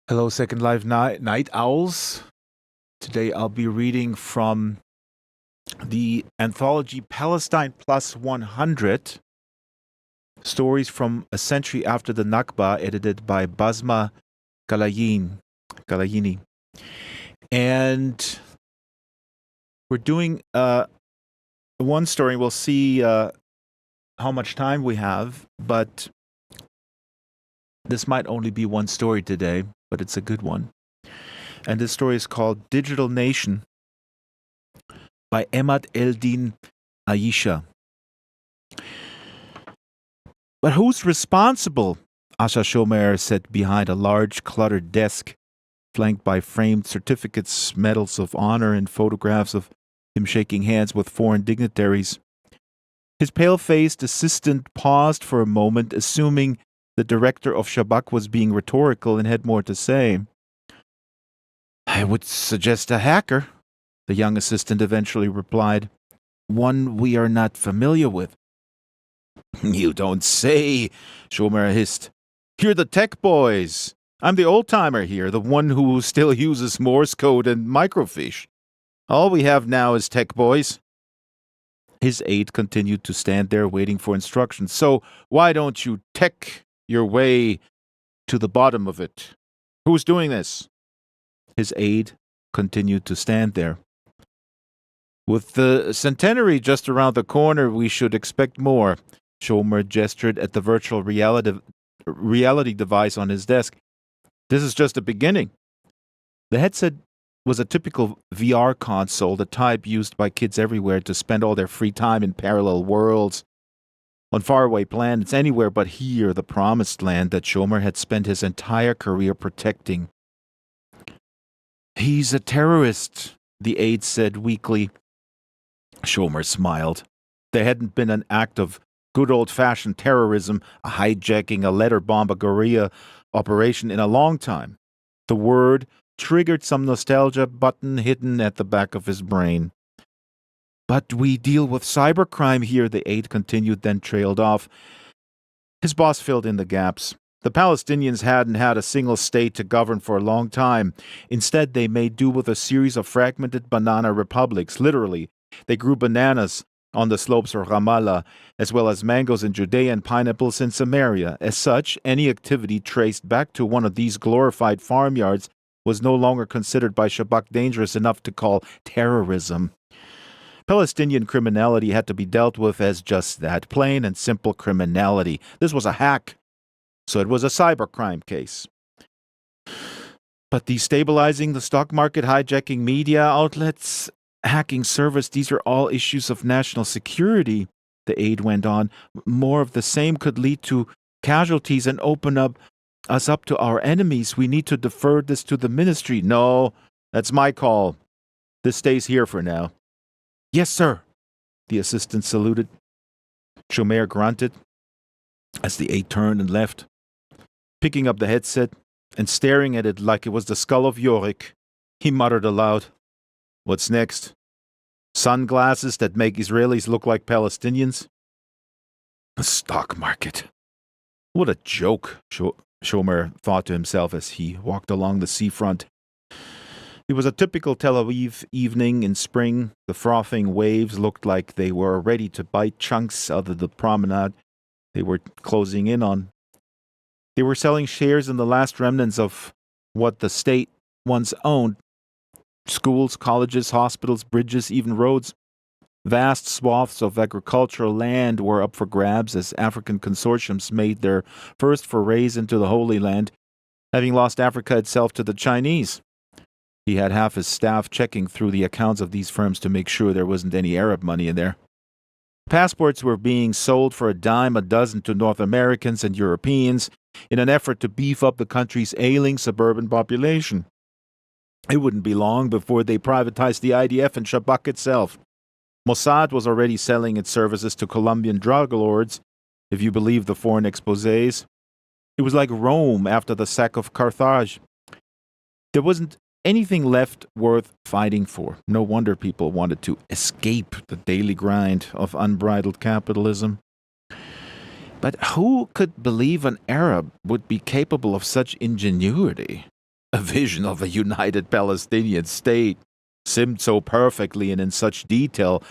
Hello, Second Life Night Owls. Today I'll be reading from the anthology Palestine Plus 100, Stories from a Century After the Nakba, edited by Basma Ghalayini. And we're doing one story. We'll see how much time we have, but this might only be one story today, but it's a good one. And this story is called Digital Nation by Emad Eldin Aisha. But who's responsible? Asha Shomer sat behind a large cluttered desk, flanked by framed certificates, medals of honor, and photographs of him shaking hands with foreign dignitaries. His pale-faced assistant paused for a moment, assuming the director of Shabak was being rhetorical and had more to say. I would suggest a hacker, the young assistant eventually replied. One we are not familiar with. You don't say, Shomer hissed. You're the tech boys. I'm the old-timer here, the one who still uses Morse code and microfiche. All we have now is tech boys. His aide continued to stand there waiting for instructions. So why don't you tech your way to the bottom of it? Who's doing this? His aide continued to stand there. With the centenary just around the corner, we should expect more. Shomer gestured at the virtual reality device on his desk. This is just the beginning. The headset was a typical VR console, the type used by kids everywhere to spend all their free time in parallel worlds, on faraway planets, anywhere but here, the promised land that Shomer had spent his entire career protecting. He's a terrorist, the aide said weakly. Shomer smiled. There hadn't been an act of good old-fashioned terrorism, a hijacking, a letter bomb, a guerrilla operation in a long time. The word triggered some nostalgia button hidden at the back of his brain. But we deal with cybercrime here, the aide continued, then trailed off. His boss filled in the gaps. The Palestinians hadn't had a single state to govern for a long time. Instead, they made do with a series of fragmented banana republics, literally. They grew bananas on the slopes of Ramallah, as well as mangoes in Judea and pineapples in Samaria. As such, any activity traced back to one of these glorified farmyards was no longer considered by Shabak dangerous enough to call terrorism. Palestinian criminality had to be dealt with as just that, plain and simple criminality. This was a hack, so it was a cybercrime case. But destabilizing the stock market, hijacking media outlets, hacking servers, these are all issues of national security, the aide went on. More of the same could lead to casualties and open us up to our enemies. We need to defer this to the ministry. No, that's my call. This stays here for now. Yes, sir, the assistant saluted. Shomer grunted as the aide turned and left, picking up the headset and staring at it like it was the skull of Yorick. He muttered aloud, What's next? Sunglasses that make Israelis look like Palestinians? The stock market. What a joke, Shomer thought to himself as he walked along the seafront. It was a typical Tel Aviv evening in spring. The frothing waves looked like they were ready to bite chunks out of the promenade they were closing in on. They were selling shares in the last remnants of what the state once owned. Schools, colleges, hospitals, bridges, even roads. Vast swaths of agricultural land were up for grabs as African consortiums made their first forays into the Holy Land, having lost Africa itself to the Chinese. He had half his staff checking through the accounts of these firms to make sure there wasn't any Arab money in there. Passports were being sold for a dime a dozen to North Americans and Europeans in an effort to beef up the country's ailing suburban population. It wouldn't be long before they privatized the IDF and Shabak itself. Mossad was already selling its services to Colombian drug lords, if you believe the foreign exposés. It was like Rome after the sack of Carthage. There wasn't anything left worth fighting for. No wonder people wanted to escape the daily grind of unbridled capitalism. But who could believe an Arab would be capable of such ingenuity? A vision of a united Palestinian state, simmed so perfectly and in such detail,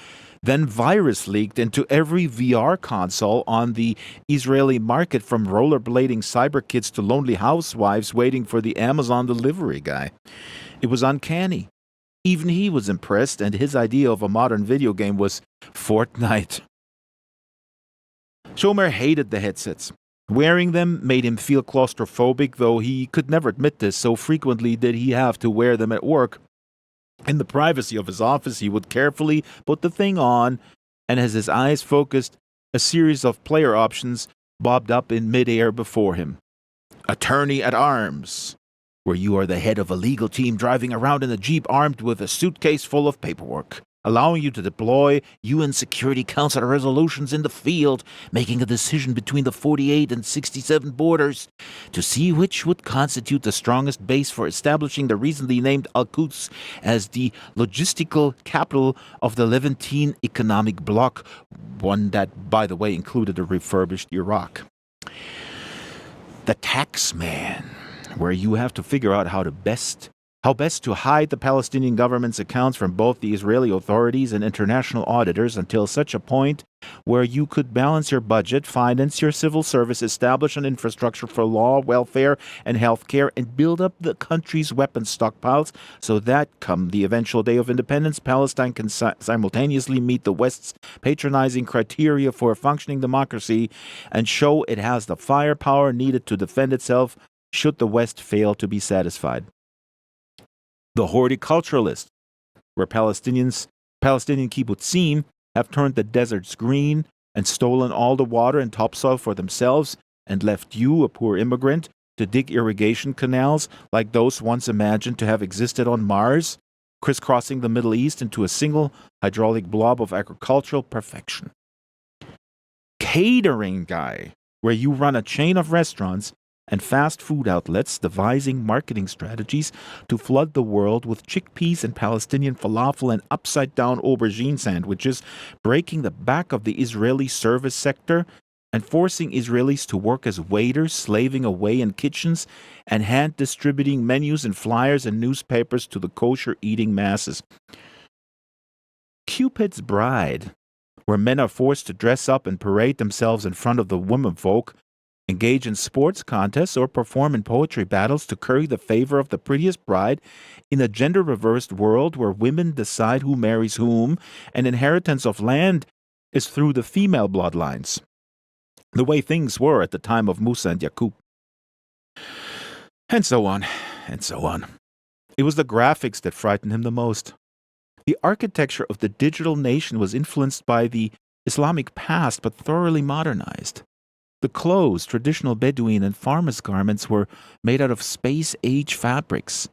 then virus leaked into every VR console on the Israeli market, from rollerblading cyber kids to lonely housewives waiting for the Amazon delivery guy. It was uncanny. Even he was impressed, and his idea of a modern video game was Fortnite. Shomer hated the headsets. Wearing them made him feel claustrophobic, though he could never admit this, so frequently did he have to wear them at work. In the privacy of his office, he would carefully put the thing on, and as his eyes focused, a series of player options bobbed up in midair before him. Attorney at arms, where you are the head of a legal team driving around in a jeep armed with a suitcase full of paperwork, allowing you to deploy UN Security Council resolutions in the field, making a decision between the 48 and 67 borders to see which would constitute the strongest base for establishing the recently named Al-Quds as the logistical capital of the Levantine economic bloc, one that, by the way, included a refurbished Iraq. The tax man, where you have to figure out how best to hide the Palestinian government's accounts from both the Israeli authorities and international auditors until such a point where you could balance your budget, finance your civil service, establish an infrastructure for law, welfare, and health care, and build up the country's weapons stockpiles so that, come the eventual day of independence, Palestine can simultaneously meet the West's patronizing criteria for a functioning democracy and show it has the firepower needed to defend itself should the West fail to be satisfied. The horticulturalist, where Palestinian kibbutzim have turned the deserts green and stolen all the water and topsoil for themselves and left you, a poor immigrant, to dig irrigation canals like those once imagined to have existed on Mars, crisscrossing the Middle East into a single hydraulic blob of agricultural perfection. Catering guy, where you run a chain of restaurants and fast food outlets devising marketing strategies to flood the world with chickpeas and Palestinian falafel and upside-down aubergine sandwiches, breaking the back of the Israeli service sector and forcing Israelis to work as waiters, slaving away in kitchens, and hand-distributing menus and flyers and newspapers to the kosher-eating masses. Cupid's Bride, where men are forced to dress up and parade themselves in front of the womenfolk, engage in sports contests, or perform in poetry battles to curry the favor of the prettiest bride in a gender-reversed world where women decide who marries whom and inheritance of land is through the female bloodlines, the way things were at the time of Musa and Yaqub. And so on, and so on. It was the graphics that frightened him the most. The architecture of the digital nation was influenced by the Islamic past but thoroughly modernized. The clothes, traditional Bedouin and farmers' garments, were made out of space-age fabrics.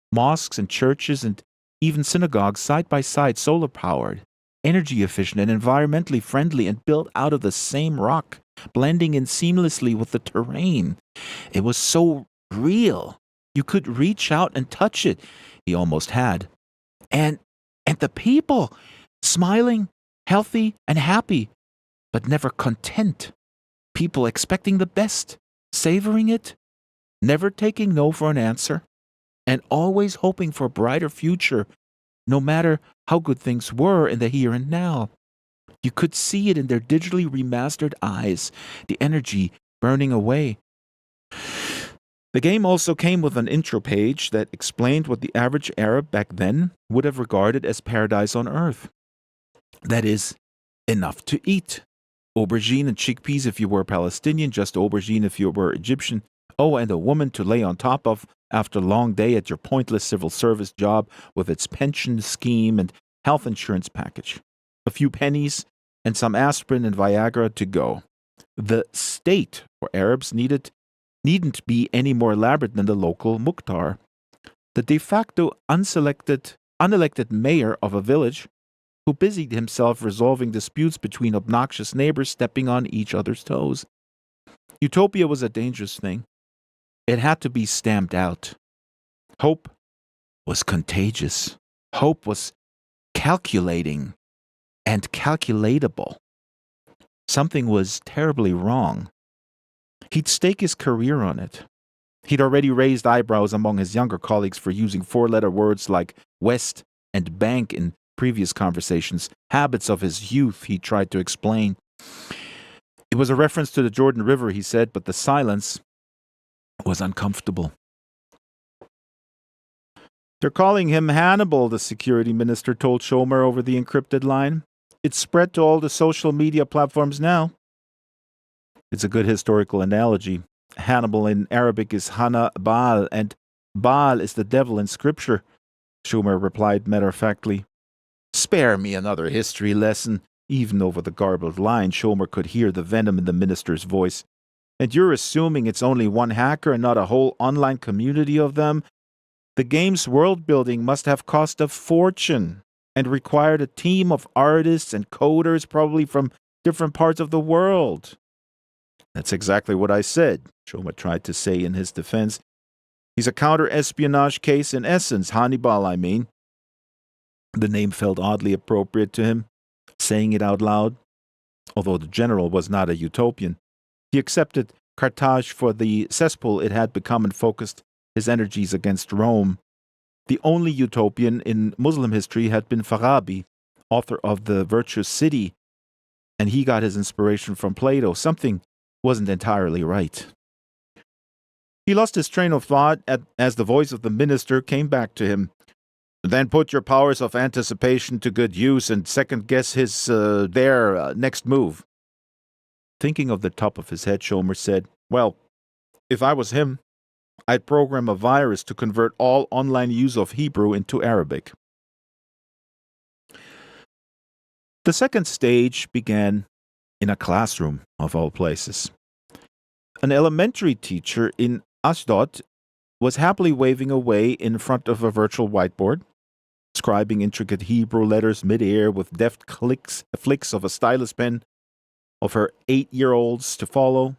Mosques and churches and even synagogues side by side, solar-powered, energy-efficient and environmentally friendly, and built out of the same rock, blending in seamlessly with the terrain. It was so real. You could reach out and touch it. He almost had. And the people, smiling, healthy, and happy, but never content. People expecting the best, savoring it, never taking no for an answer, and always hoping for a brighter future, no matter how good things were in the here and now. You could see it in their digitally remastered eyes, the energy burning away. The game also came with an intro page that explained what the average Arab back then would have regarded as paradise on earth. That is, enough to eat. Aubergine and chickpeas if you were Palestinian, just aubergine if you were Egyptian. Oh, and a woman to lay on top of after a long day at your pointless civil service job with its pension scheme and health insurance package. A few pennies and some aspirin and Viagra to go. The state for Arabs needn't be any more elaborate than the local Mukhtar. The de facto unelected mayor of a village who busied himself resolving disputes between obnoxious neighbors stepping on each other's toes. Utopia was a dangerous thing. It had to be stamped out. Hope was contagious. Hope was calculating and calculatable. Something was terribly wrong. He'd stake his career on it. He'd already raised eyebrows among his younger colleagues for using four-letter words like West and bank in previous conversations, habits of his youth he tried to explain. It was a reference to the Jordan River, he said, but the silence was uncomfortable. They're calling him Hannibal, the security minister told Schomer over the encrypted line. It's spread to all the social media platforms now. It's a good historical analogy. Hannibal in Arabic is Hana Baal, and Baal is the devil in scripture, Schomer replied matter-of-factly. Spare me another history lesson. Even over the garbled line, Schomer could hear the venom in the minister's voice. And you're assuming it's only one hacker and not a whole online community of them? The game's world building must have cost a fortune and required a team of artists and coders probably from different parts of the world. That's exactly what I said, Schomer tried to say in his defense. He's a counter-espionage case in essence, Hannibal, I mean. The name felt oddly appropriate to him, saying it out loud. Although the general was not a utopian, he accepted Carthage for the cesspool it had become and focused his energies against Rome. The only utopian in Muslim history had been Farabi, author of The Virtuous City, and he got his inspiration from Plato. Something wasn't entirely right. He lost his train of thought as the voice of the minister came back to him. Then put your powers of anticipation to good use and second-guess his next move. Thinking of the top of his head, Schomer said, well, if I was him, I'd program a virus to convert all online use of Hebrew into Arabic. The second stage began in a classroom, of all places. An elementary teacher in Ashdod was happily waving away in front of a virtual whiteboard, scribing intricate Hebrew letters mid-air with deft flicks of a stylus pen of her 8-year-olds to follow.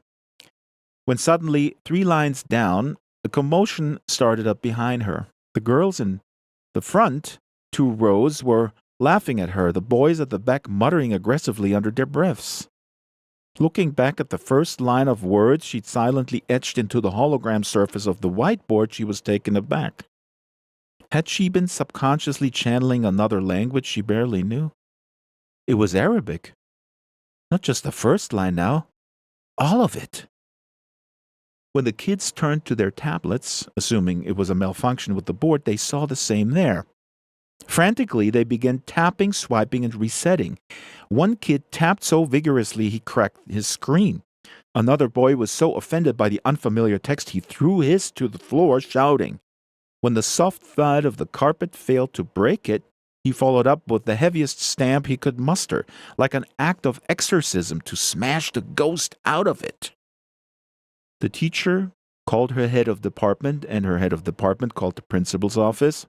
When suddenly, 3 lines down, a commotion started up behind her. The girls in the front 2 rows were laughing at her, the boys at the back muttering aggressively under their breaths. Looking back at the first line of words she'd silently etched into the hologram surface of the whiteboard, she was taken aback. Had she been subconsciously channeling another language she barely knew? It was Arabic. Not just the first line now, all of it. When the kids turned to their tablets, assuming it was a malfunction with the board, they saw the same there. Frantically, they began tapping, swiping, and resetting. One kid tapped so vigorously he cracked his screen. Another boy was so offended by the unfamiliar text he threw his to the floor, shouting. When the soft thud of the carpet failed to break it, he followed up with the heaviest stamp he could muster, like an act of exorcism to smash the ghost out of it. The teacher called her head of department, and her head of department called the principal's office.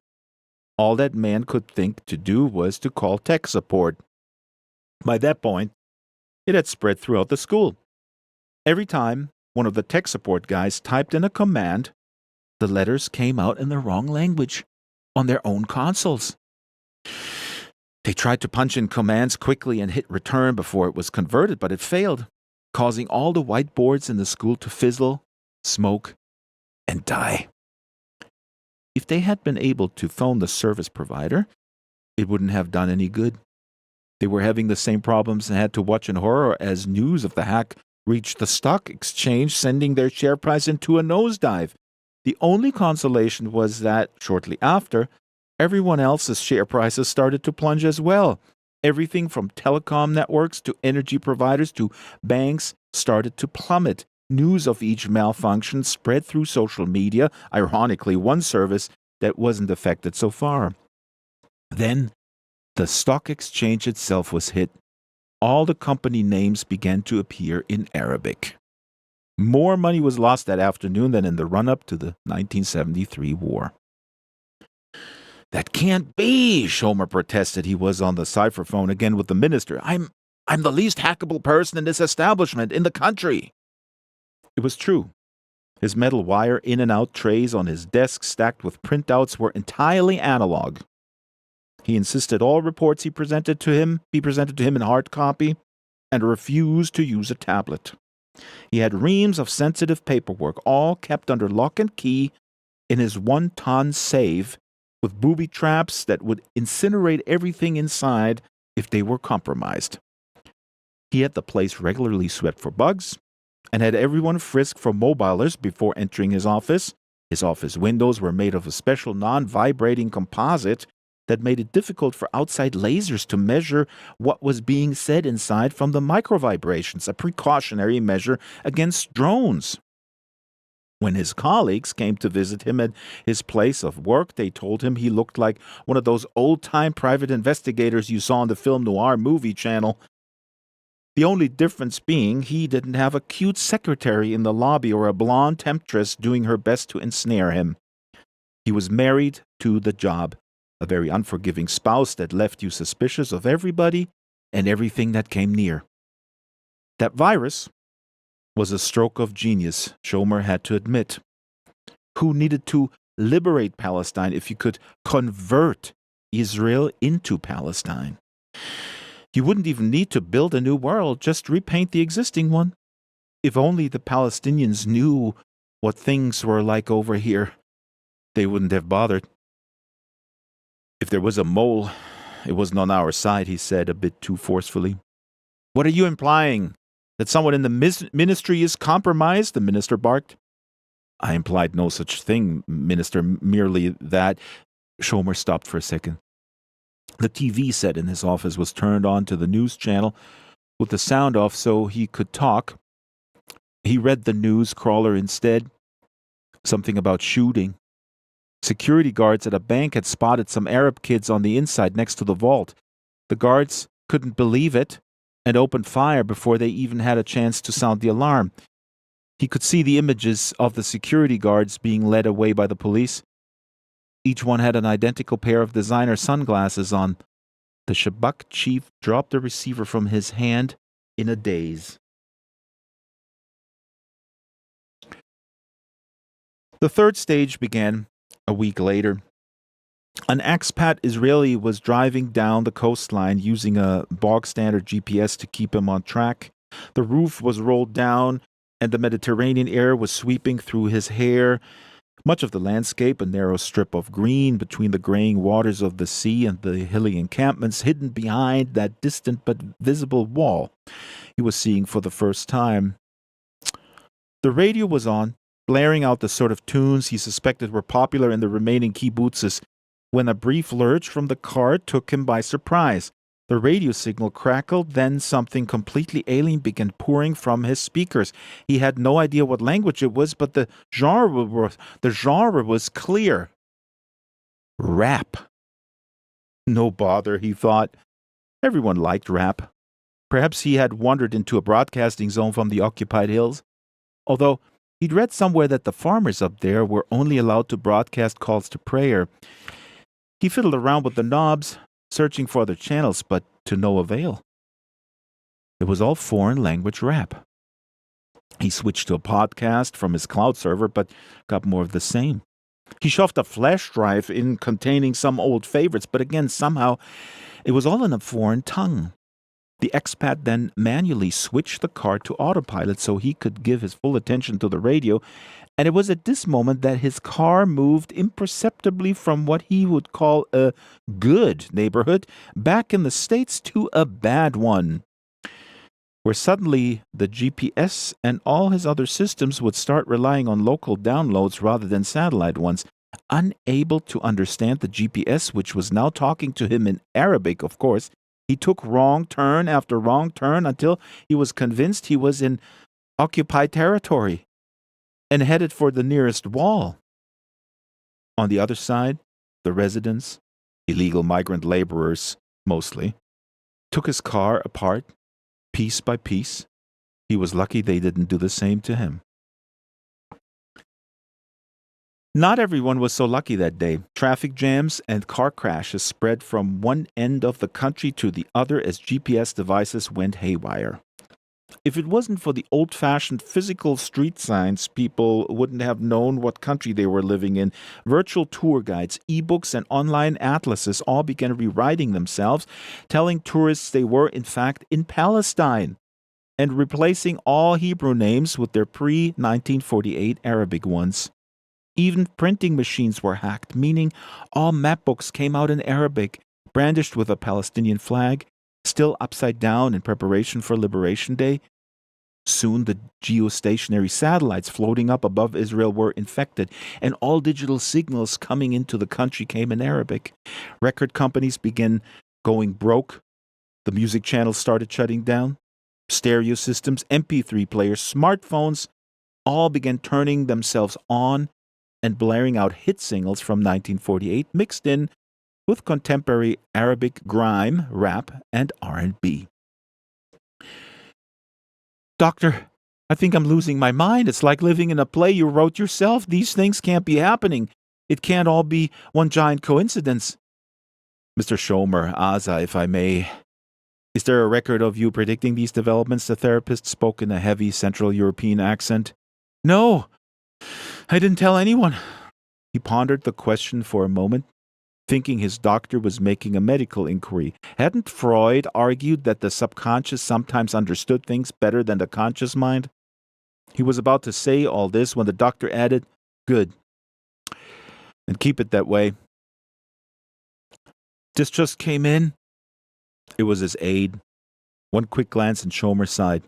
All that man could think to do was to call tech support. By that point, it had spread throughout the school. Every time one of the tech support guys typed in a command, the letters came out in the wrong language on their own consoles. They tried to punch in commands quickly and hit return before it was converted, but it failed. causing all the whiteboards in the school to fizzle, smoke, and die. If they had been able to phone the service provider, it wouldn't have done any good. They were having the same problems and had to watch in horror as news of the hack reached the stock exchange, sending their share price into a nosedive. The only consolation was that, shortly after, everyone else's share prices started to plunge as well. Everything from telecom networks to energy providers to banks started to plummet. News of each malfunction spread through social media, ironically one service that wasn't affected so far. Then, the stock exchange itself was hit. All the company names began to appear in Arabic. More money was lost that afternoon than in the run-up to the 1973 war. "That can't be," Schomer protested. He was on the cipher phone again with the minister. I'm the least hackable person in this establishment, in the country." It was true. His metal wire in and out trays on his desk stacked with printouts were entirely analog. He insisted all reports be presented to him in hard copy and refused to use a tablet. He had reams of sensitive paperwork, all kept under lock and key in his 1-ton safe with booby traps that would incinerate everything inside if they were compromised. He had the place regularly swept for bugs and had everyone frisked for mobilers before entering his office. His office windows were made of a special non-vibrating composite that made it difficult for outside lasers to measure what was being said inside from the microvibrations, a precautionary measure against drones. When his colleagues came to visit him at his place of work, they told him he looked like one of those old-time private investigators you saw on the film noir movie channel. The only difference being he didn't have a cute secretary in the lobby or a blonde temptress doing her best to ensnare him. He was married to the job, a very unforgiving spouse that left you suspicious of everybody and everything that came near. That virus was a stroke of genius, Schomer had to admit. Who needed to liberate Palestine if you could convert Israel into Palestine? You wouldn't even need to build a new world, just repaint the existing one. If only the Palestinians knew what things were like over here, they wouldn't have bothered. "If there was a mole, it wasn't on our side," he said a bit too forcefully. "What are you implying? That someone in the ministry is compromised?" the minister barked. "I implied no such thing, Minister, merely that—" Schomer stopped for a second. The TV set in his office was turned on to the news channel with the sound off so he could talk. He read the news crawler instead. Something about shooting. Security guards at a bank had spotted some Arab kids on the inside next to the vault. The guards couldn't believe it and opened fire before they even had a chance to sound the alarm. He could see the images of the security guards being led away by the police. Each one had an identical pair of designer sunglasses on. The Shabak chief dropped the receiver from his hand in a daze. The third stage began a week later. An expat Israeli was driving down the coastline using a bog-standard GPS to keep him on track. The roof was rolled down, and the Mediterranean air was sweeping through his hair. Much of the landscape, a narrow strip of green between the graying waters of the sea and the hilly encampments, hidden behind that distant but visible wall, he was seeing for the first time. The radio was on, blaring out the sort of tunes he suspected were popular in the remaining kibbutzes, when a brief lurch from the car took him by surprise. The radio signal crackled, then something completely alien began pouring from his speakers. He had no idea what language it was, but the genre was clear. Rap. No bother, he thought. Everyone liked rap. Perhaps he had wandered into a broadcasting zone from the occupied hills. Although he'd read somewhere that the farmers up there were only allowed to broadcast calls to prayer. He fiddled around with the knobs, searching for other channels, but to no avail. It was all foreign language rap. He switched to a podcast from his cloud server, but got more of the same. He shoved a flash drive in containing some old favorites, but again, somehow, it was all in a foreign tongue. The expat then manually switched the car to autopilot so he could give his full attention to the radio, and it was at this moment that his car moved imperceptibly from what he would call a good neighborhood back in the States to a bad one, where suddenly the GPS and all his other systems would start relying on local downloads rather than satellite ones. Unable to understand the GPS, which was now talking to him in Arabic, of course, he took wrong turn after wrong turn until he was convinced he was in occupied territory and headed for the nearest wall. On the other side, the residents, illegal migrant laborers mostly, took his car apart piece by piece. He was lucky they didn't do the same to him. Not everyone was so lucky that day. Traffic jams and car crashes spread from one end of the country to the other as GPS devices went haywire. If it wasn't for the old-fashioned physical street signs, people wouldn't have known what country they were living in. Virtual tour guides, e-books, and online atlases all began rewriting themselves, telling tourists they were, in fact, in Palestine, and replacing all Hebrew names with their pre-1948 Arabic ones. Even printing machines were hacked, meaning all map books came out in Arabic, brandished with a Palestinian flag, still upside down in preparation for Liberation Day. Soon the geostationary satellites floating up above Israel were infected, and all digital signals coming into the country came in Arabic. Record companies began going broke. The music channels started shutting down. Stereo systems, MP3 players, smartphones all began turning themselves on and blaring out hit singles from 1948 mixed in with contemporary Arabic grime, rap, and R&B. Doctor, I think I'm losing my mind. It's like living in a play you wrote yourself. These things can't be happening. It can't all be one giant coincidence. Mr. Schomer, Asa, if I may. Is there a record of you predicting these developments? The therapist spoke in a heavy Central European accent. No, I didn't tell anyone. He pondered the question for a moment, thinking his doctor was making a medical inquiry. Hadn't Freud argued that the subconscious sometimes understood things better than the conscious mind? He was about to say all this when the doctor added, "Good. And keep it that way." This just came in. It was his aide. One quick glance and Schomer sighed.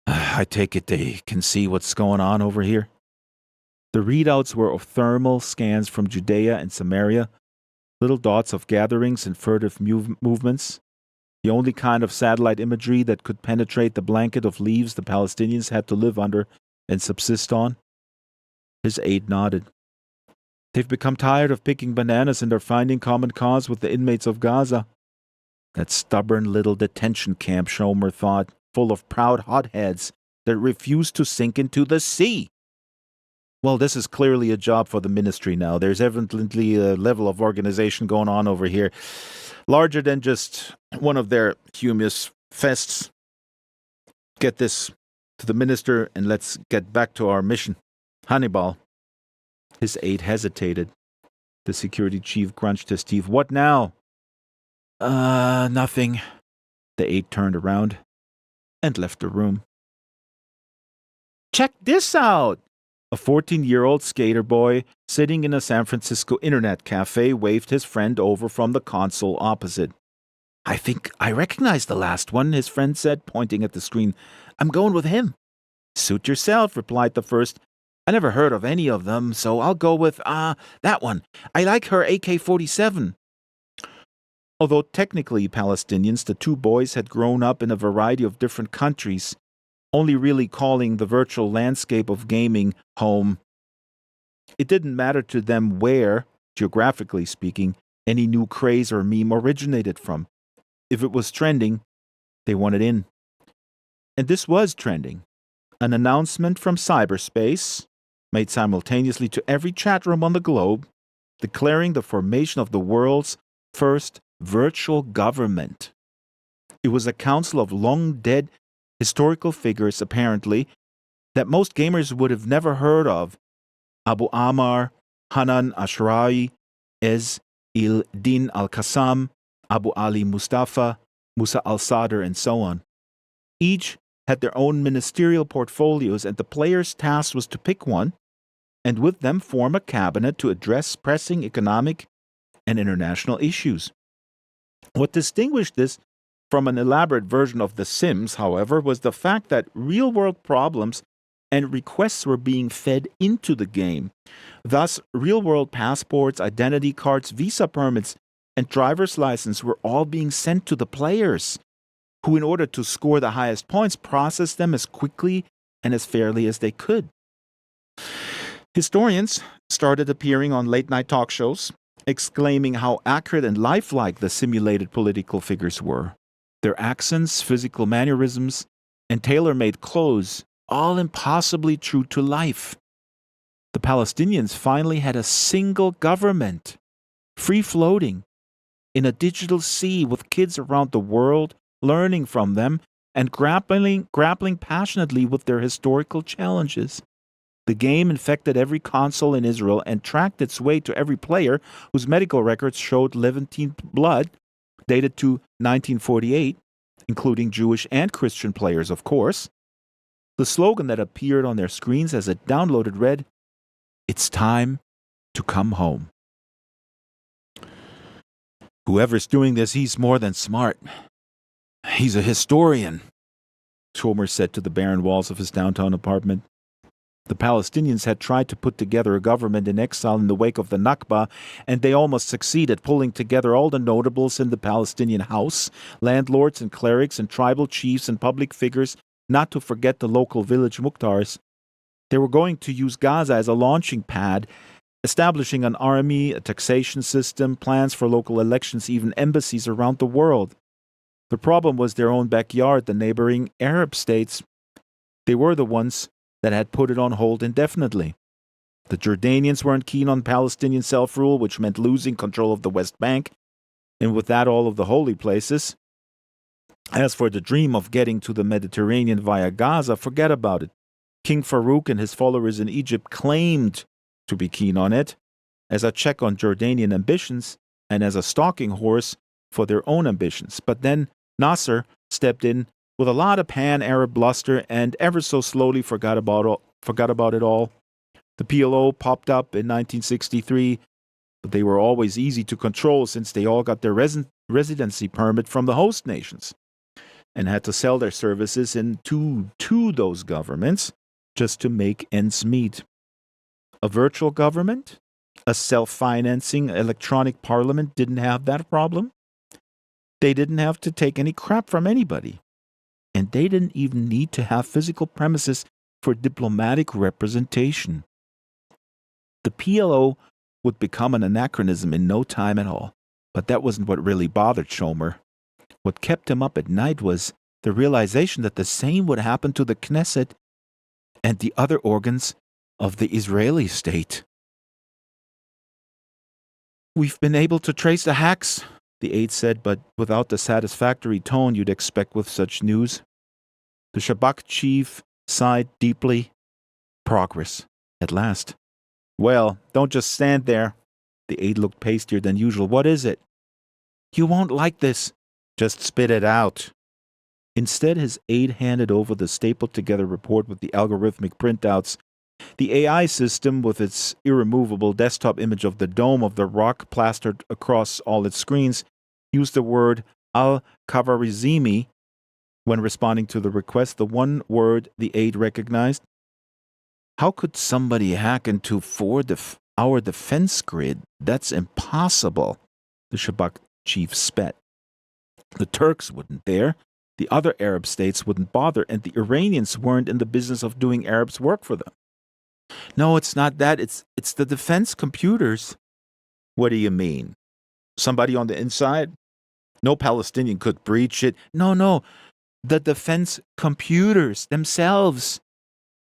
I take it they can see what's going on over here. The readouts were of thermal scans from Judea and Samaria, little dots of gatherings and furtive movements, the only kind of satellite imagery that could penetrate the blanket of leaves the Palestinians had to live under and subsist on. His aide nodded. They've become tired of picking bananas and are finding common cause with the inmates of Gaza. That stubborn little detention camp, Schomer thought, full of proud hotheads that refused to sink into the sea. Well, this is clearly a job for the ministry now. There's evidently a level of organization going on over here, larger than just one of their humus fests. Get this to the minister and let's get back to our mission. Hannibal. His aide hesitated. The security chief crunched his teeth. What now? Nothing. The aide turned around and left the room. Check this out! A 14-year-old skater boy sitting in a San Francisco internet cafe waved his friend over from the console opposite. I think I recognize the last one, his friend said, pointing at the screen. I'm going with him. Suit yourself, replied the first. I never heard of any of them, so I'll go with, that one. I like her AK-47. Although technically Palestinians, the two boys had grown up in a variety of different countries, only really calling the virtual landscape of gaming home. It didn't matter to them where, geographically speaking, any new craze or meme originated from. If it was trending, they wanted in. And this was trending. An announcement from cyberspace, made simultaneously to every chat room on the globe, declaring the formation of the world's first virtual government. It was a council of long-dead historical figures, apparently, that most gamers would have never heard of. Abu Ammar, Hanan Ashrawi, Ez Il-Din Al-Qassam, Abu Ali Mustafa, Musa al-Sadr, and so on. Each had their own ministerial portfolios, and the player's task was to pick one and with them form a cabinet to address pressing economic and international issues. What distinguished this from an elaborate version of The Sims, however, was the fact that real-world problems and requests were being fed into the game. Thus, real-world passports, identity cards, visa permits, and driver's license were all being sent to the players, who, in order to score the highest points, processed them as quickly and as fairly as they could. Historians started appearing on late-night talk shows, exclaiming how accurate and lifelike the simulated political figures were. Their accents, physical mannerisms, and tailor-made clothes, all impossibly true to life. The Palestinians finally had a single government, free-floating, in a digital sea with kids around the world learning from them and grappling passionately with their historical challenges. The game infected every console in Israel and tracked its way to every player whose medical records showed Levantine blood, dated to 1948, including Jewish and Christian players, of course. The slogan that appeared on their screens as it downloaded read, "It's time to come home." "Whoever's doing this, he's more than smart. He's a historian," Schomer said to the barren walls of his downtown apartment. The Palestinians had tried to put together a government in exile in the wake of the Nakba, and they almost succeeded, pulling together all the notables in the Palestinian house, landlords and clerics and tribal chiefs and public figures, not to forget the local village Mukhtars. They were going to use Gaza as a launching pad, establishing an army, a taxation system, plans for local elections, even embassies around the world. The problem was their own backyard, the neighboring Arab states. They were the ones that had put it on hold indefinitely. The Jordanians weren't keen on Palestinian self-rule, which meant losing control of the West Bank, and with that all of the holy places. As for the dream of getting to the Mediterranean via Gaza, forget about it. King Farouk and his followers in Egypt claimed to be keen on it, as a check on Jordanian ambitions and as a stalking horse for their own ambitions. But then Nasser stepped in with a lot of pan-Arab bluster and ever so slowly forgot about it all. The PLO popped up in 1963, but they were always easy to control since they all got their residency permit from the host nations and had to sell their services to those governments just to make ends meet. A virtual government, a self-financing electronic parliament didn't have that problem. They didn't have to take any crap from anybody. And they didn't even need to have physical premises for diplomatic representation. The PLO would become an anachronism in no time at all. But that wasn't what really bothered Schomer. What kept him up at night was the realization that the same would happen to the Knesset and the other organs of the Israeli state. "We've been able to trace the hacks," the aide said, but without the satisfactory tone you'd expect with such news. The Shabak chief sighed deeply. Progress, at last. "Well, don't just stand there." The aide looked pastier than usual. "What is it?" "You won't like this." "Just spit it out." Instead, his aide handed over the stapled-together report with the algorithmic printouts. The AI system, with its irremovable desktop image of the dome of the rock plastered across all its screens, used the word al-Khwarizmi when responding to the request, the one word the aide recognized. "How could somebody hack into our defense grid? That's impossible," the Shabak chief spat. "The Turks wouldn't dare. The other Arab states wouldn't bother, and the Iranians weren't in the business of doing Arabs' work for them." "No, it's not that. It's the defense computers." "What do you mean? Somebody on the inside? No Palestinian could breach it." No. The defense computers themselves.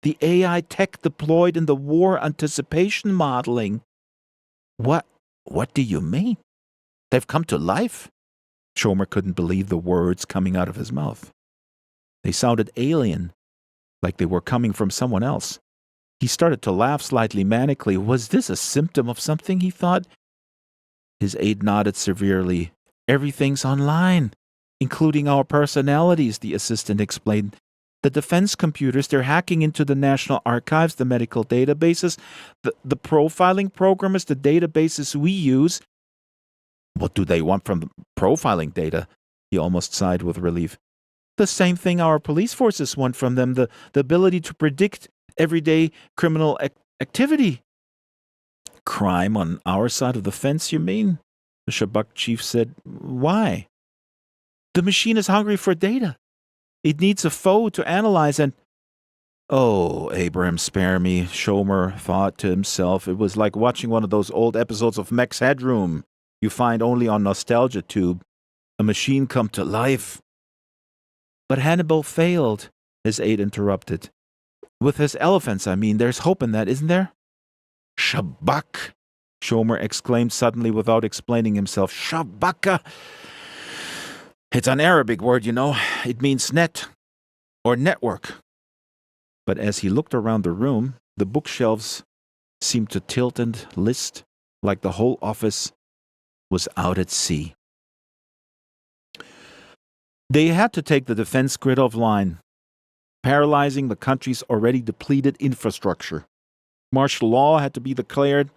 The AI tech deployed in the war anticipation modeling." What do you mean? They've come to life?" Schomer couldn't believe the words coming out of his mouth. They sounded alien, like they were coming from someone else. He started to laugh slightly manically. Was this a symptom of something, he thought? His aide nodded severely. "Everything's online, including our personalities, the assistant explained. The defense computers, they're hacking into the National Archives, the medical databases, the profiling programmers, the databases we use. What do they want from the profiling data? He almost sighed with relief. The same thing our police forces want from them, the ability to predict everyday criminal activity. Crime on our side of the fence, you mean? The Shabak chief said. Why? The machine is hungry for data. It needs a foe to analyze and... Oh, Abraham, spare me, Schomer thought to himself. It was like watching one of those old episodes of Max Headroom you find only on Nostalgia Tube. A machine come to life. But Hannibal failed, his aide interrupted. With his elephants, I mean, there's hope in that, isn't there? Shabak, Schomer exclaimed suddenly without explaining himself. Shabaka! It's an Arabic word, you know. It means net or network. But as he looked around the room, the bookshelves seemed to tilt and list like the whole office was out at sea. They had to take the defense grid offline, paralyzing the country's already depleted infrastructure. Martial law had to be declared,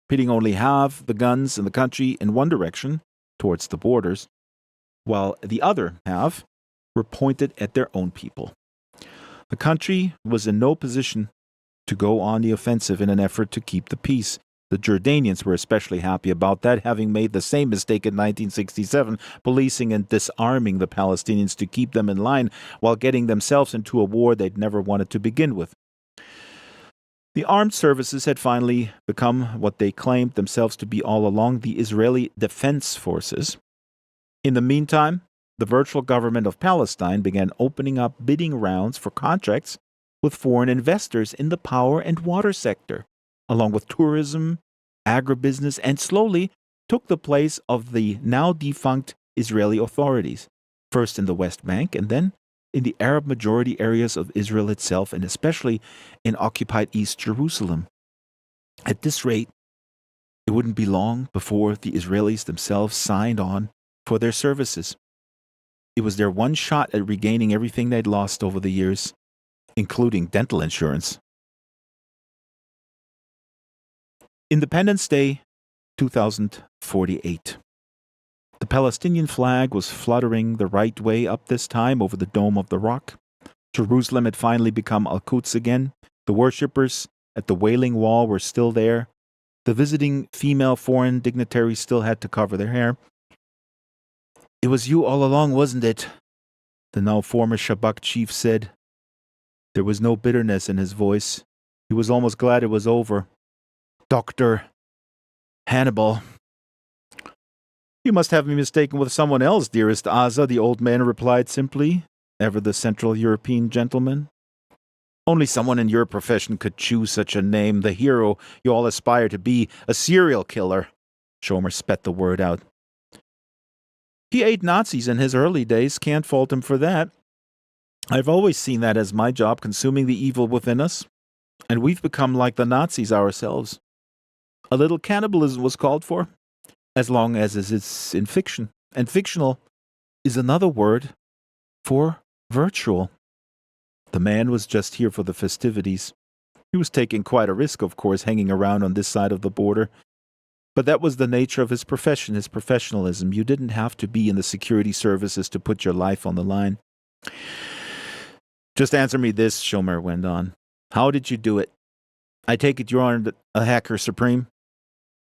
pitting only half the guns in the country in one direction, towards the borders, while the other half were pointed at their own people. The country was in no position to go on the offensive in an effort to keep the peace. The Jordanians were especially happy about that, having made the same mistake in 1967, policing and disarming the Palestinians to keep them in line while getting themselves into a war they'd never wanted to begin with. The armed services had finally become what they claimed themselves to be all along, the Israeli Defense Forces. In the meantime, the virtual government of Palestine began opening up bidding rounds for contracts with foreign investors in the power and water sector, along with tourism, agribusiness, and slowly took the place of the now defunct Israeli authorities, first in the West Bank and then in the Arab-majority areas of Israel itself, and especially in occupied East Jerusalem. At this rate, it wouldn't be long before the Israelis themselves signed on for their services. It was their one shot at regaining everything they'd lost over the years, including dental insurance. Independence Day, 2048. The Palestinian flag was fluttering the right way up this time over the Dome of the Rock. Jerusalem had finally become Al-Quds again. The worshippers at the Wailing Wall were still there. The visiting female foreign dignitaries still had to cover their hair. It was you all along, wasn't it? The now former Shabak chief said. There was no bitterness in his voice. He was almost glad it was over. Dr. Hannibal. You must have me mistaken with someone else, dearest Aza, the old man replied simply, ever the Central European gentleman. Only someone in your profession could choose such a name, the hero you all aspire to be, a serial killer. Schomer spat the word out. He ate Nazis in his early days, can't fault him for that. I've always seen that as my job, consuming the evil within us. And we've become like the Nazis ourselves. A little cannibalism was called for, as long as it's in fiction. And fictional is another word for virtual. The man was just here for the festivities. He was taking quite a risk, of course, hanging around on this side of the border. But that was the nature of his profession, his professionalism. You didn't have to be in the security services to put your life on the line. Just answer me this, Schomer went on. How did you do it? I take it you aren't a hacker supreme?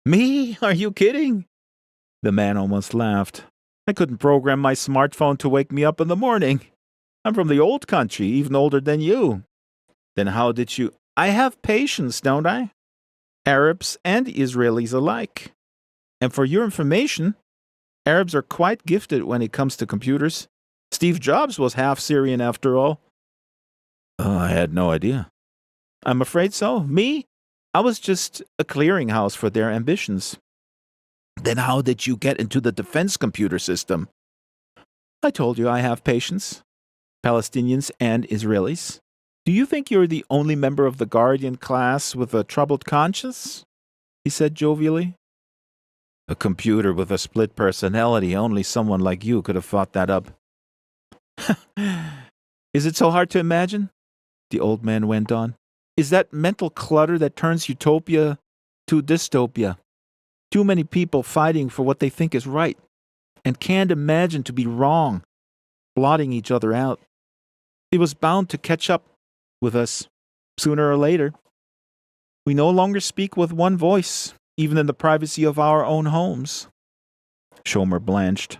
Me? Are you kidding? The man almost laughed. I couldn't program my smartphone to wake me up in the morning. I'm from the old country, even older than you. Then how did you... I have patience, don't I? Arabs and Israelis alike. And for your information, Arabs are quite gifted when it comes to computers. Steve Jobs was half Syrian after all. Oh, I had no idea. I'm afraid so. Me? I was just a clearinghouse for their ambitions. Then how did you get into the defense computer system? I told you I have patience. Palestinians and Israelis. Do you think you're the only member of the Guardian class with a troubled conscience? He said jovially. A computer with a split personality, only someone like you could have thought that up. Is it so hard to imagine? The old man went on. Is that mental clutter that turns utopia to dystopia. Too many people fighting for what they think is right and can't imagine to be wrong, blotting each other out. It was bound to catch up with us sooner or later. We no longer speak with one voice, even in the privacy of our own homes. Shomer blanched.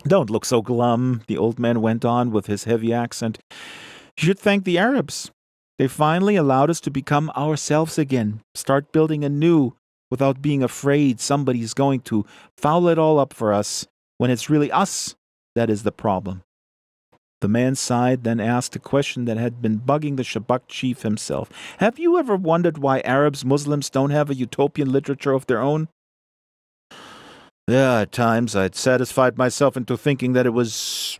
Don't look so glum, the old man went on with his heavy accent. You should thank the Arabs. They finally allowed us to become ourselves again, start building anew without being afraid somebody's going to foul it all up for us when it's really us that is the problem. The man sighed, then asked a question that had been bugging the Shabak chief himself. Have you ever wondered why Arabs, Muslims don't have a utopian literature of their own? Yeah, at times I'd satisfied myself into thinking that it was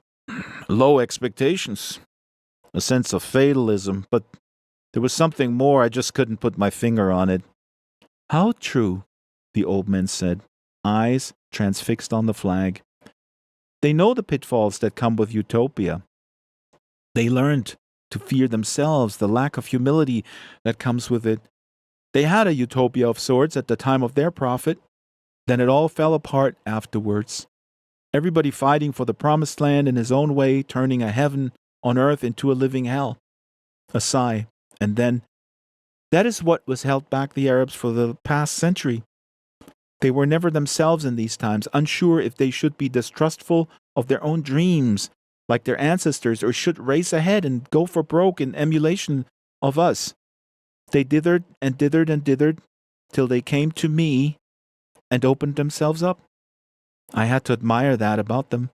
low expectations, a sense of fatalism, but there was something more. I just couldn't put my finger on it. How true, the old man said, eyes transfixed on the flag. They know the pitfalls that come with utopia. They learned to fear themselves, the lack of humility that comes with it. They had a utopia of sorts at the time of their prophet. Then it all fell apart afterwards. Everybody fighting for the promised land in his own way, turning a heaven on earth into a living hell. A sigh, and then, that is what was held back the Arabs for the past century. They were never themselves in these times, unsure if they should be distrustful of their own dreams, like their ancestors, or should race ahead and go for broke in emulation of us. They dithered and dithered and dithered, till they came to me and opened themselves up. I had to admire that about them,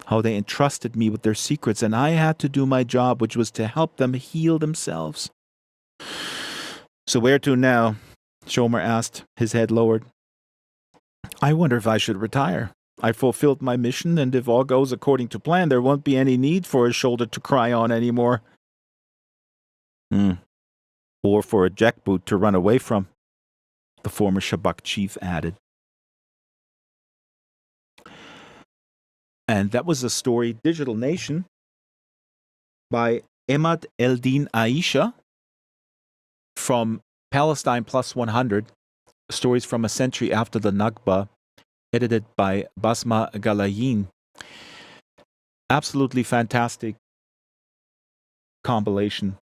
how they entrusted me with their secrets, and I had to do my job, which was to help them heal themselves. So where to now? Shomer asked, his head lowered. I wonder if I should retire. I fulfilled my mission, and if all goes according to plan, there won't be any need for a shoulder to cry on anymore. Or for a jackboot to run away from, the former Shabak chief added. And that was a story, Digital Nation, by Emad Eldin Aisha from Palestine Plus 100, Stories from a Century After the Nakba, edited by Basma Ghalayini. Absolutely fantastic compilation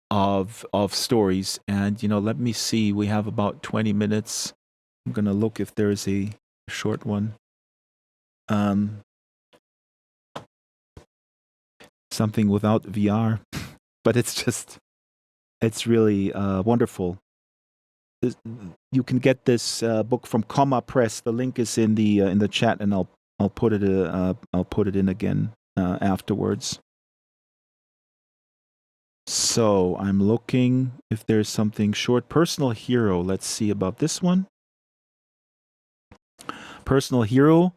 of stories. And, let me see. We have about 20 minutes. I'm going to look if there's a short one. Something without VR, but it's really wonderful. You can get this book from Comma Press. The link is in the chat, and I'll put it in again afterwards. So I'm looking if there's something short. Personal Hero. Let's see about this one. Personal Hero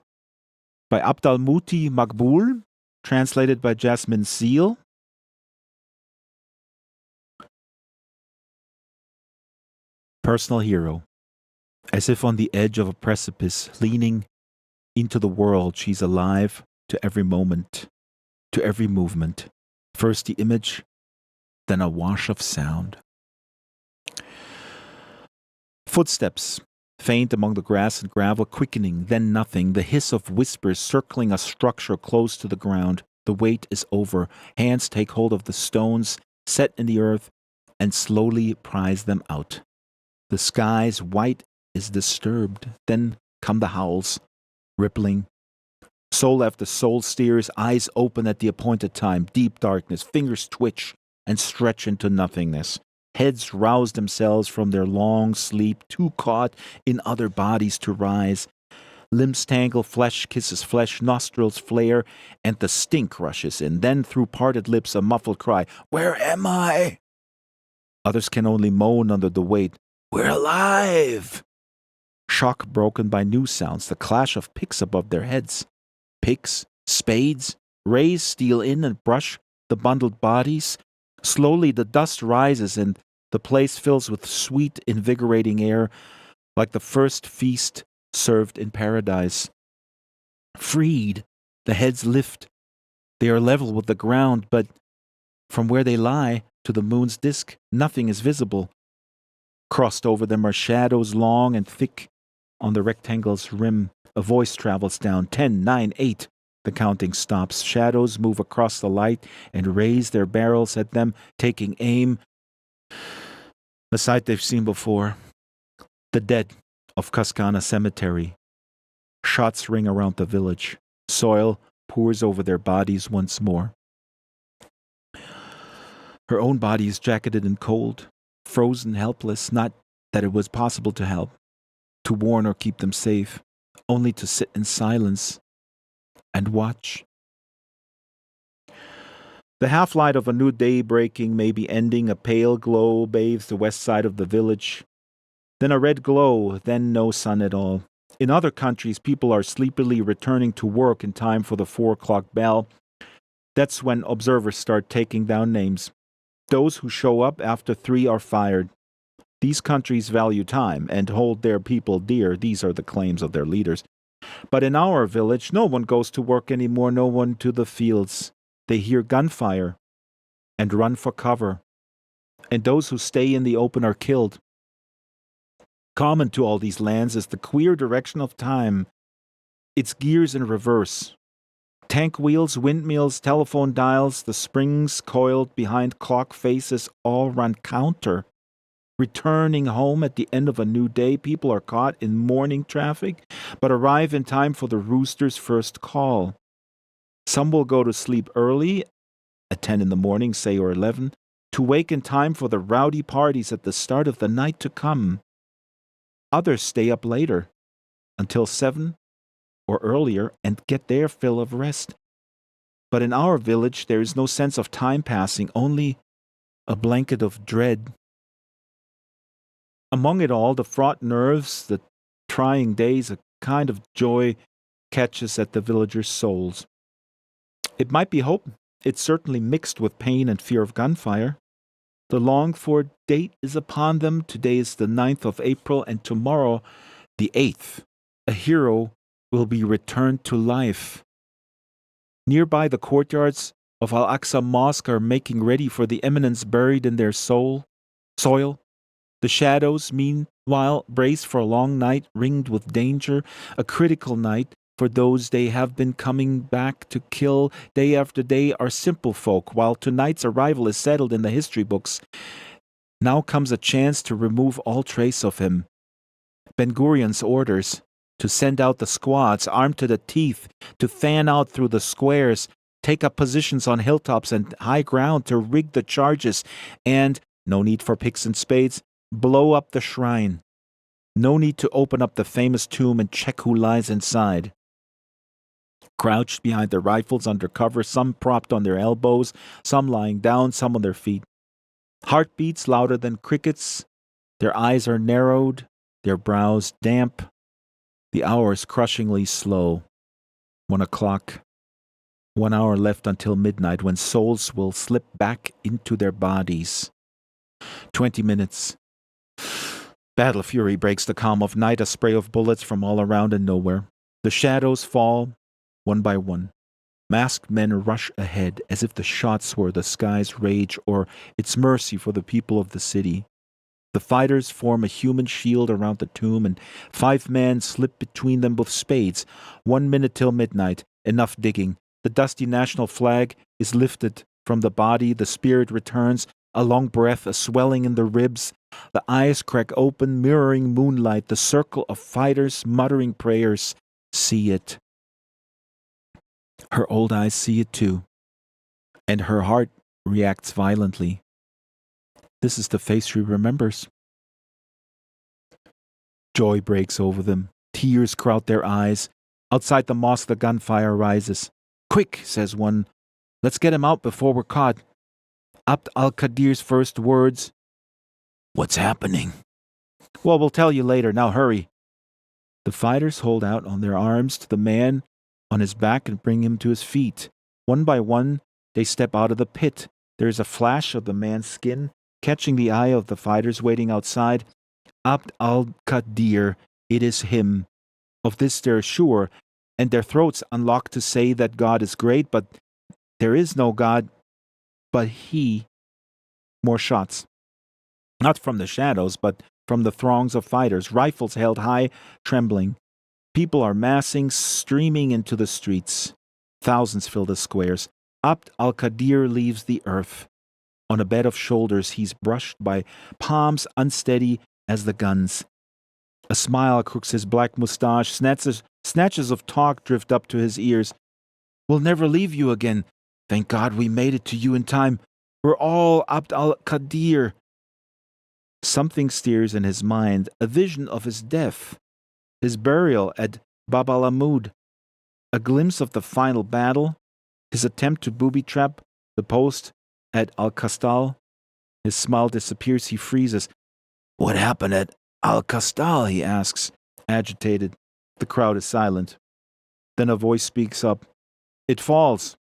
by Abdalmuti Maqbool, translated by Jasmine Seal. Personal hero. As if on the edge of a precipice, leaning into the world, she's alive to every moment, to every movement. First the image, then a wash of sound. Footsteps, faint among the grass and gravel, quickening, then nothing, the hiss of whispers circling a structure close to the ground. The wait is over. Hands take hold of the stones set in the earth and slowly prise them out. The sky's white is disturbed. Then come the howls, rippling. Soul after soul steers, eyes open at the appointed time. Deep darkness, fingers twitch and stretch into nothingness. Heads rouse themselves from their long sleep, too caught in other bodies to rise. Limbs tangle, flesh kisses flesh, nostrils flare, and the stink rushes in. Then through parted lips a muffled cry, "Where am I?" Others can only moan under the weight. "We're alive!" Shock broken by new sounds, the clash of picks above their heads. Picks, spades, rays steal in and brush the bundled bodies. Slowly the dust rises and the place fills with sweet, invigorating air, like the first feast served in paradise. Freed, the heads lift They are level with the ground, but from where they lie to the moon's disk, nothing is visible. Crossed over them are shadows long and thick. On the rectangle's rim, a voice travels down. 10, 9, 8. The counting stops. Shadows move across the light and raise their barrels at them, taking aim. A sight they've seen before. The dead of Kaskana Cemetery. Shots ring around the village. Soil pours over their bodies once more. Her own body is jacketed in cold, frozen, helpless, not that it was possible to help, to warn or keep them safe, only to sit in silence and watch. The half-light of a new day breaking may be ending. A pale glow bathes the west side of the village. Then a red glow, then no sun at all. In other countries, people are sleepily returning to work in time for the 4 o'clock bell. That's when observers start taking down names. Those who show up after 3 are fired. These countries value time and hold their people dear. These are the claims of their leaders. But in our village, no one goes to work anymore, no one to the fields. They hear gunfire and run for cover. And those who stay in the open are killed. Common to all these lands is the queer direction of time. Its gears in reverse. Tank wheels, windmills, telephone dials, the springs coiled behind clock faces all run counter. Returning home at the end of a new day, people are caught in morning traffic, but arrive in time for the rooster's first call. Some will go to sleep early, at 10 in the morning, say, or 11, to wake in time for the rowdy parties at the start of the night to come. Others stay up later, until 7 or earlier, and get their fill of rest. But in our village, there is no sense of time passing, only a blanket of dread. Among it all, the fraught nerves, the trying days, a kind of joy catches at the villagers' souls. It might be hope. It's certainly mixed with pain and fear of gunfire. The longed-for date is upon them. Today is the 9th of April, and tomorrow, the 8th. A hero will be returned to life. Nearby, the courtyards of Al-Aqsa Mosque are making ready for the eminence buried in their soil. The shadows, meanwhile, brace for a long night ringed with danger, a critical night for those they have been coming back to kill day after day are simple folk, while tonight's arrival is settled in the history books. Now comes a chance to remove all trace of him. Ben-Gurion's orders to send out the squads, armed to the teeth, to fan out through the squares, take up positions on hilltops and high ground to rig the charges, and, no need for picks and spades, blow up the shrine. No need to open up the famous tomb and check who lies inside. Crouched behind their rifles under cover, some propped on their elbows, some lying down, some on their feet. Heartbeats louder than crickets. Their eyes are narrowed, their brows damp. The hours crushingly slow. 1 o'clock. 1 hour left until midnight, when souls will slip back into their bodies. 20 minutes. Battle fury breaks the calm of night, a spray of bullets from all around and nowhere. The shadows fall, one by one. Masked men rush ahead, as if the shots were the sky's rage or its mercy for the people of the city. The fighters form a human shield around the tomb, and 5 men slip between them with spades. 1 minute till midnight. Enough digging. The dusty national flag is lifted from the body. The spirit returns. A long breath, a swelling in the ribs. The eyes crack open, mirroring moonlight. The circle of fighters muttering prayers see it. Her old eyes see it too, and her heart reacts violently. This is the face she remembers. Joy breaks over them. Tears crowd their eyes. Outside the mosque, the gunfire rises. "Quick," says one. "Let's get him out before we're caught." Abd al-Qadir's first words. "What's happening?" "Well, we'll tell you later. Now hurry." The fighters hold out on their arms to the man on his back and bring him to his feet. One by one, they step out of the pit. There is a flash of the man's skin, catching the eye of the fighters waiting outside. Abd al-Qadir, it is him. Of this they're sure, and their throats unlock to say that God is great, but There is no God, but He. More shots. Not from the shadows, but from the throngs of fighters, rifles held high, trembling. People are massing, streaming into the streets. Thousands fill the squares. Abd al-Qadir leaves the earth. On a bed of shoulders, he's brushed by palms unsteady as the guns. A smile crooks his black mustache. Snatches of talk drift up to his ears. We'll never leave you again. Thank God we made it to you in time. We're all Abd al-Qadir. Something steers in his mind, a vision of his death, his burial at Bab al-Amud, a glimpse of the final battle, his attempt to booby-trap the post at Al-Kastal. His smile disappears, he freezes. What happened at Al-Kastal, he asks, agitated. The crowd is silent. Then a voice speaks up. It falls.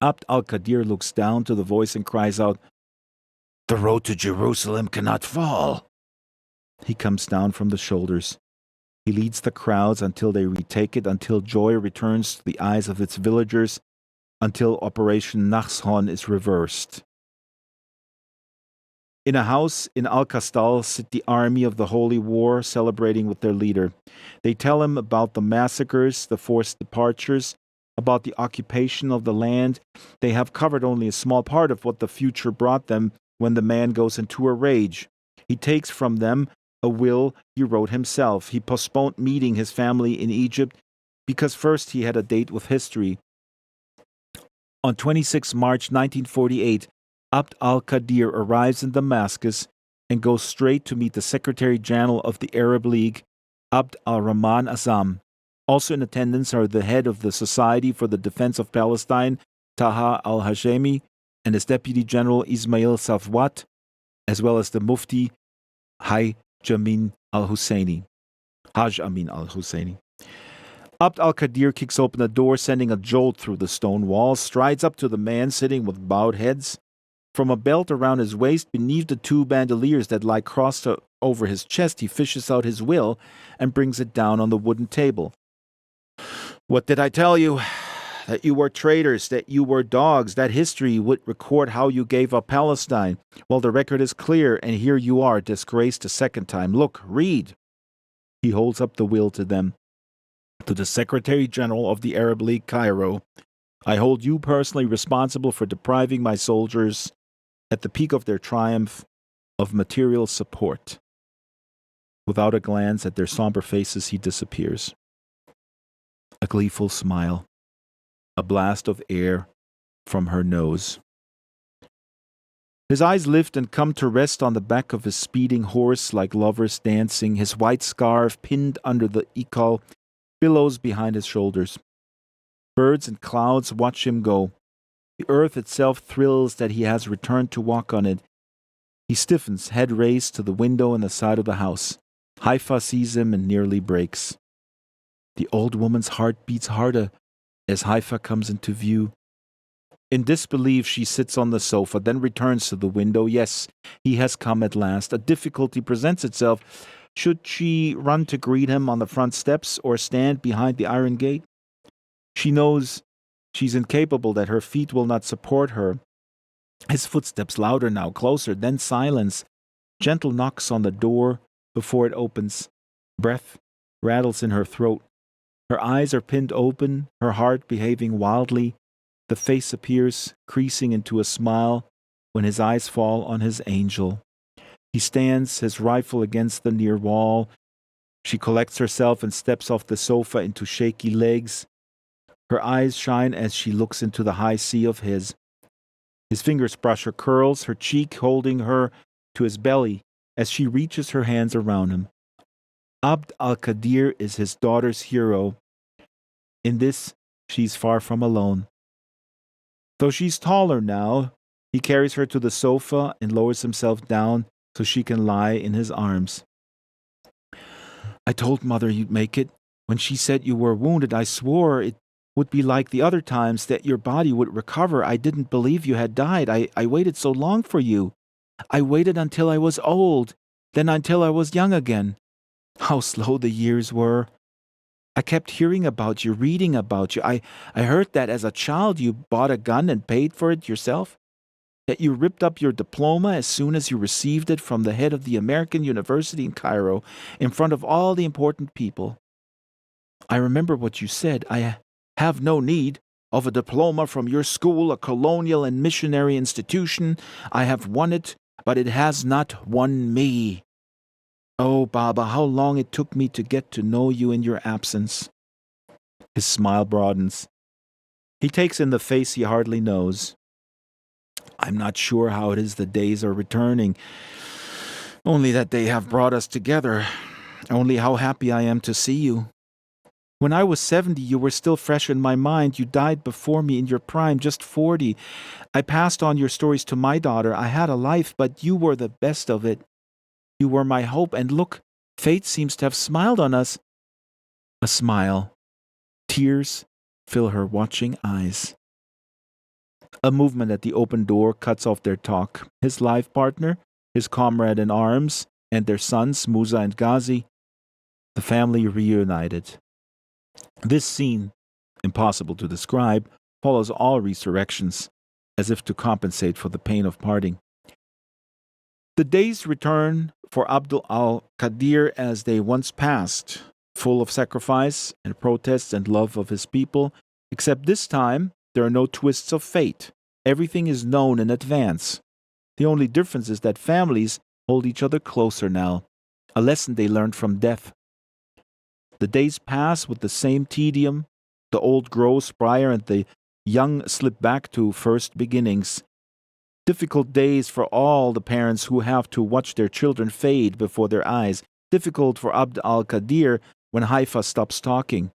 Abd al-Qadir looks down to the voice and cries out, The road to Jerusalem cannot fall. He comes down from the shoulders. He leads the crowds until they retake it, until joy returns to the eyes of its villagers, until Operation Nachshon is reversed. In a house in Al-Kastal sit the army of the Holy War celebrating with their leader. They tell him about the massacres, the forced departures, about the occupation of the land. They have covered only a small part of what the future brought them when the man goes into a rage. He takes from them a will he wrote himself. He postponed meeting his family in Egypt because first he had a date with history. On 26 March 1948, Abd al-Qadir arrives in Damascus and goes straight to meet the Secretary General of the Arab League, Abd al-Rahman Azam. Also in attendance are the head of the Society for the Defense of Palestine, Taha al-Hashemi, and his Deputy General Ismail Safwat, as well as the Mufti Haj Amin al-Husseini. Abd al-Qadir kicks open the door, sending a jolt through the stone walls, strides up to the man sitting with bowed heads. From a belt around his waist, beneath the two bandoliers that lie crossed over his chest, he fishes out his will and brings it down on the wooden table. What did I tell you? That you were traitors, that you were dogs, that history would record how you gave up Palestine. Well, the record is clear, and here you are, disgraced a second time. Look, read. He holds up the will to them. To the Secretary General of the Arab League, Cairo, I hold you personally responsible for depriving my soldiers, at the peak of their triumph, of material support. Without a glance at their somber faces, he disappears. A gleeful smile. A blast of air from her nose. His eyes lift and come to rest on the back of his speeding horse like lovers dancing. His white scarf, pinned under the ikal, billows behind his shoulders. Birds and clouds watch him go. The earth itself thrills that he has returned to walk on it. He stiffens, head raised to the window in the side of the house. Haifa sees him and nearly breaks. The old woman's heart beats harder as Haifa comes into view. In disbelief, she sits on the sofa, then returns to the window. Yes, he has come at last. A difficulty presents itself. Should she run to greet him on the front steps or stand behind the iron gate? She knows she's incapable, that her feet will not support her. His footsteps louder now, closer, then silence. Gentle knocks on the door before it opens. Breath rattles in her throat. Her eyes are pinned open, her heart behaving wildly. The face appears, creasing into a smile, when his eyes fall on his angel. He stands, his rifle against the near wall. She collects herself and steps off the sofa into shaky legs. Her eyes shine as she looks into the high sea of his. His fingers brush her curls, her cheek holding her to his belly as she reaches her hands around him. Abd al-Qadir is his daughter's hero. In this, she's far from alone. Though she's taller now, he carries her to the sofa and lowers himself down so she can lie in his arms. I told Mother you'd make it. When she said you were wounded, I swore it would be like the other times, that your body would recover. I didn't believe you had died. I waited so long for you. I waited until I was old, then until I was young again. How slow the years were. I kept hearing about you, reading about you. I heard that as a child you bought a gun and paid for it yourself. That you ripped up your diploma as soon as you received it from the head of the American University in Cairo in front of all the important people. I remember what you said. I have no need of a diploma from your school, a colonial and missionary institution. I have won it, but it has not won me. Oh, Baba, how long it took me to get to know you in your absence. His smile broadens. He takes in the face he hardly knows. I'm not sure how it is the days are returning, only that they have brought us together, only how happy I am to see you. When I was 70, you were still fresh in my mind. You died before me in your prime, just 40. I passed on your stories to my daughter. I had a life, but you were the best of it. You were my hope, and look, fate seems to have smiled on us. A smile. Tears fill her watching eyes. A movement at the open door cuts off their talk. His life partner, his comrade in arms, and their sons, Musa and Ghazi, the family reunited. This scene, impossible to describe, follows all resurrections, as if to compensate for the pain of parting. The days return for Abdul al-Qadir as they once passed, full of sacrifice and protests and love of his people, except this time there are no twists of fate. Everything is known in advance. The only difference is that families hold each other closer now, a lesson they learned from death. The days pass with the same tedium. The old grows sprier and the young slip back to first beginnings. Difficult days for all the parents who have to watch their children fade before their eyes. Difficult for Abd al-Qadir when Haifa stops talking.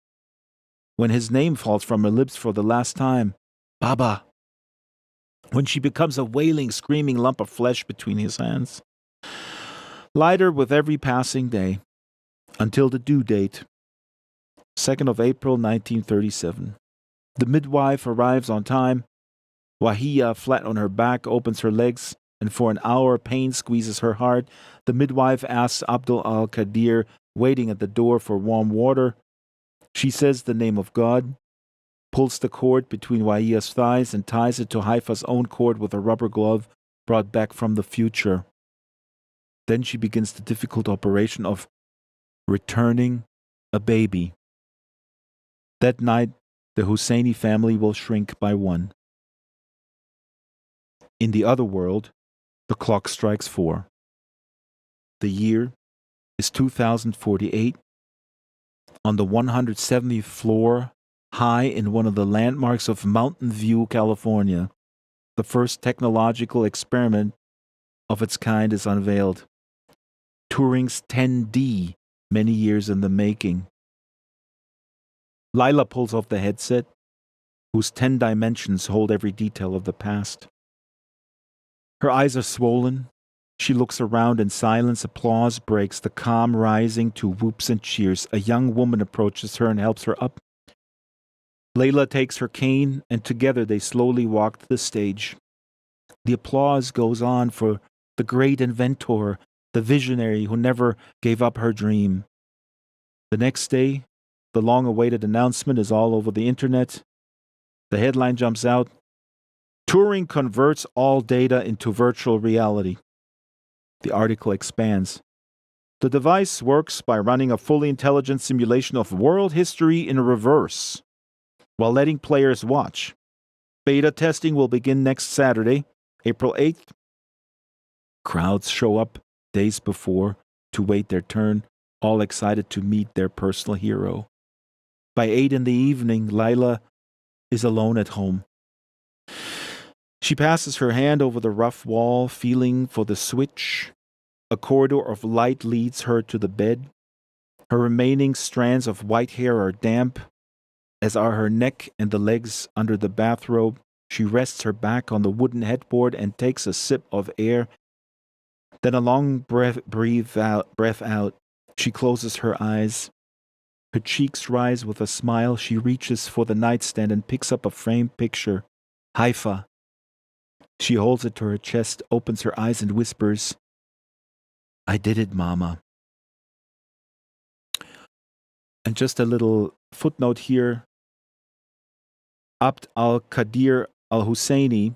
When his name falls from her lips for the last time. Baba. When she becomes a wailing, screaming lump of flesh between his hands. Lighter with every passing day. Until the due date. 2nd of April 1937. The midwife arrives on time. Wahia, flat on her back, opens her legs, and for an hour pain squeezes her heart. The midwife asks Abdul al-Qadir, waiting at the door for warm water. She says the name of God, pulls the cord between Wahia's thighs and ties it to Haifa's own cord with a rubber glove brought back from the future. Then she begins the difficult operation of returning a baby. That night, the Husseini family will shrink by one. In the other world, the clock strikes 4. The year is 2048. On the 170th floor, high in one of the landmarks of Mountain View, California, the first technological experiment of its kind is unveiled. Turing's 10D, many years in the making. Lila pulls off the headset, whose 10 dimensions hold every detail of the past. Her eyes are swollen. She looks around in silence. Applause breaks, the calm rising to whoops and cheers. A young woman approaches her and helps her up. Layla takes her cane, and together they slowly walk to the stage. The applause goes on for the great inventor, the visionary who never gave up her dream. The next day, the long-awaited announcement is all over the internet. The headline jumps out, Turing converts all data into virtual reality. The article expands. The device works by running a fully intelligent simulation of world history in reverse, while letting players watch. Beta testing will begin next Saturday, April 8th. Crowds show up days before to wait their turn, all excited to meet their personal hero. By 8 in the evening, Lila is alone at home. She passes her hand over the rough wall, feeling for the switch. A corridor of light leads her to the bed. Her remaining strands of white hair are damp, as are her neck and the legs under the bathrobe. She rests her back on the wooden headboard and takes a sip of air. Then a long breath out. She closes her eyes. Her cheeks rise with a smile. She reaches for the nightstand and picks up a framed picture. Haifa. She holds it to her chest, opens her eyes and whispers, I did it, Mama. And just a little footnote here. Abd al-Qadir al-Husseini,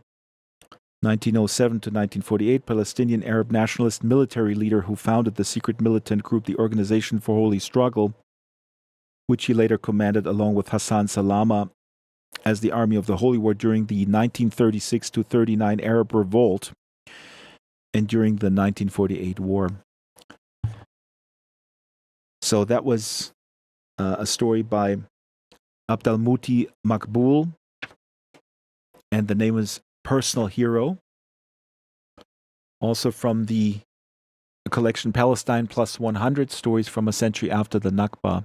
1907 to 1948, Palestinian Arab nationalist military leader who founded the secret militant group the Organization for Holy Struggle, which he later commanded along with Hassan Salama as the Army of the Holy War during the 1936 to 39 Arab Revolt and during the 1948 war. So that was a story by Abdelmouti Makboul, and the name is Personal Hero. Also from the collection Palestine Plus 100, Stories from a Century After the Nakba.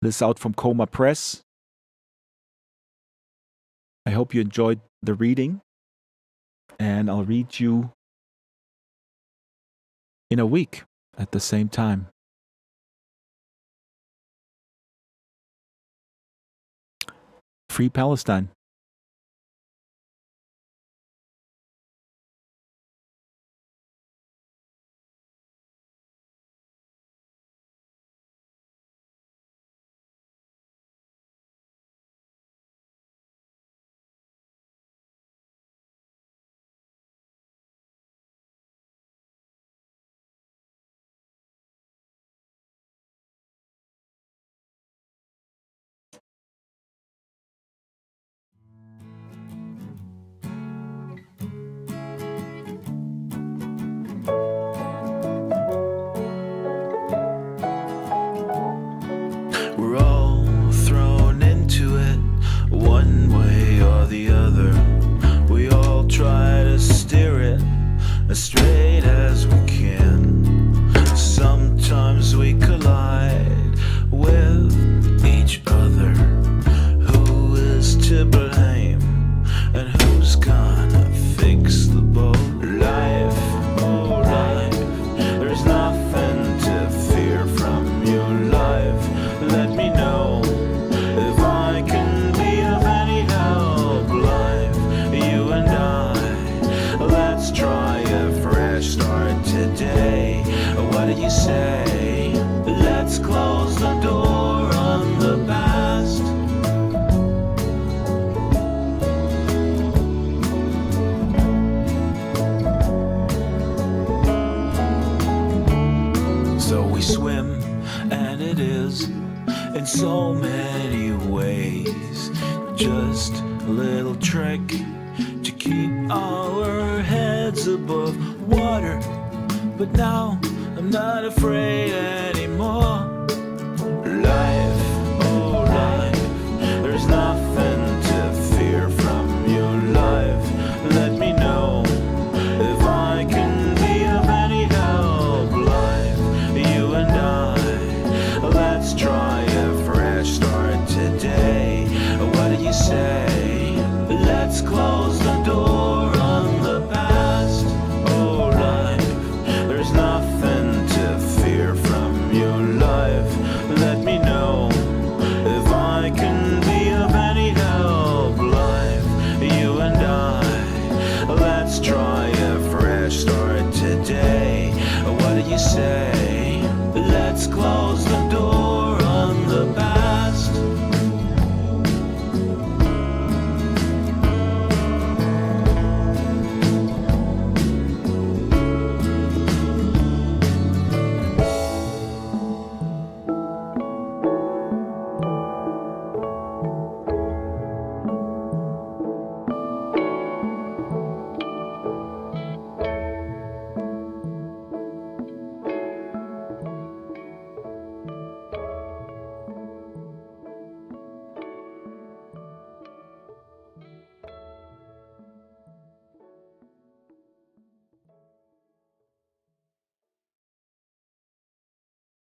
This is out from Coma Press. I hope you enjoyed the reading, and I'll read you in a week at the same time. Free Palestine. We're all thrown into it, one way or the other. We all try to steer it as straight as we can. Sometimes we collide with each other. Who is to blame? And who's gonna fix the boat? Life, oh life, there's nothing to fear from your life. Let me know if I can be of any help. Life, you and I, let's try a fresh start today. What do you say? Let's close the door on the past. So we swim, and it is in so many ways just a little trick to keep our heads above water. But now I'm not afraid anymore.